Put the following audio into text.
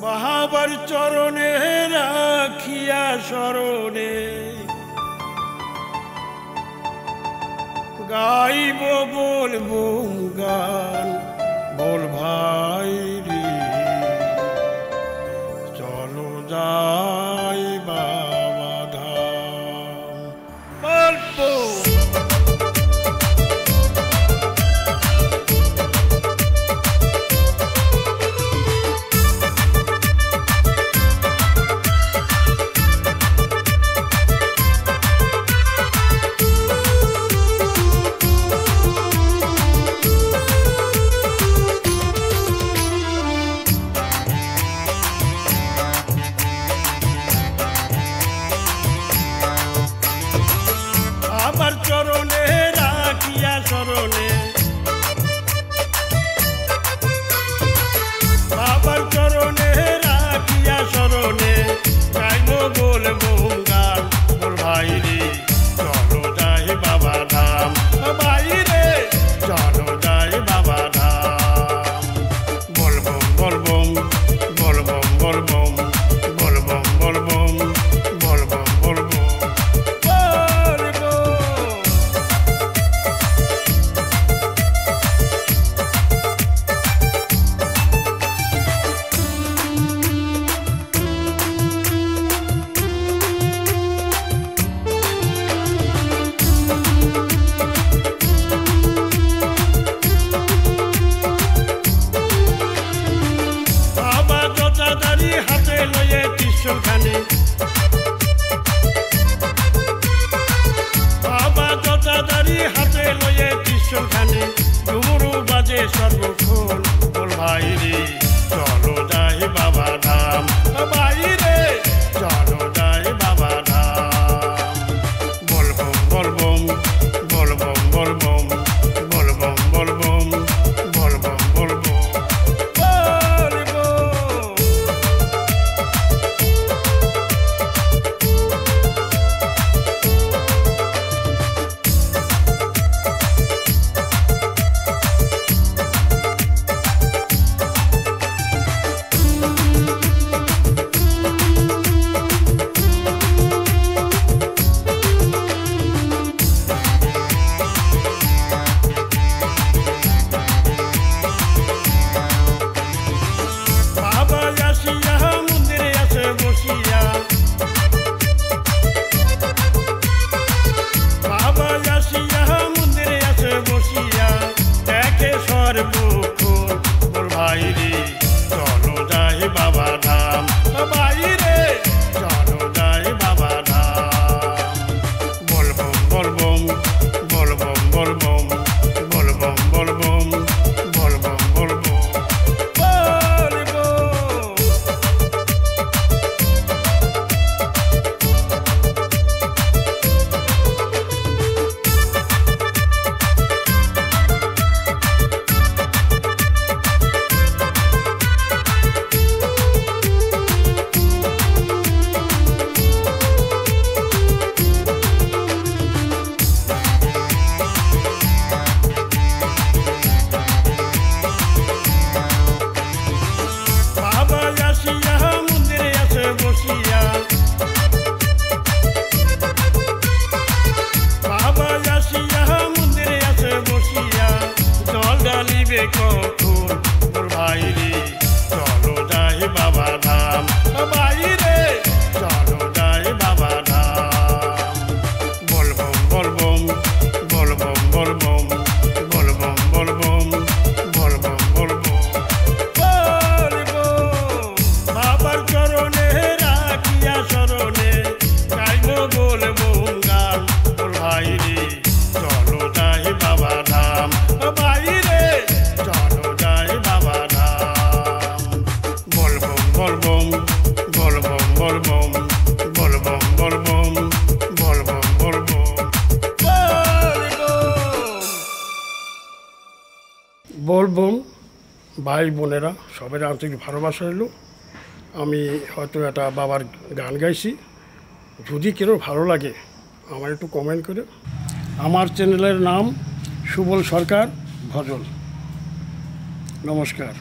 বাবার চরণে রাখিয়া শরণে গাইব বলবো গান বল ভাই রে চলো যাই বাবা ধাম বলবো বাবার চরণে রাখিয়া শরণে বাবার চরণে রাখিয়া শরণে গাইব বলবো গান বল ভাই রে চলো যাই বাবা ধাম ভাই রে চলো যাই বাবা ধাম বলবম বলবম বলবম বলবম বলবম বলবম বলবম বলবম হাতে লয়ে ত্রিশূলখানি বাবা জটাধারী হাতে লয়ে ত্রিশূলখানি ডুমুরু বাজে সর্বক্ষণ বল ভাই রে চলো যাই বাবা ধাম ভাই রে চলো যাই বাবা ধাম বলবম বলবম বলবম বলবম বলবম বলবম বলবম বলবম ভাই রে চলো যাই বাবা ধাম ভাই রে চলো যাই বাবা ধাম বলবম বলবম বলবম বলবম বলবম বলবম বলবম বলবম বাবা আসিয়া মন্দিরে আছে বসিয়া জল ঢালিবে কখন বল ভাই রে চলো যাই বাবা ধাম ভাই রে চলো যাই বাবা ধাম বলবম বলবম বলবম বলবম বলবম বলবম বলবম বলবম বাবার চরণে রাখিয়া শরণে গাইব বলবো গান বল ভাই রে চলো যাই বাবা ধাম ভাই রে চলো যাই বাবা ধাম বলবম বলবম বলবম বলবম বলবম বলবম বলবম বলবম বলবম ভাই বোনেরা সবের আন্তরিক ভালোবাসা হলো আমি হয়তো একটা বাবার গান গাইছি যদি কেউ ভালো লাগে আমার একটু কমেন্ট করে। আমার চ্যানেলের নাম সুবল সরকার ভজন। নমস্কার।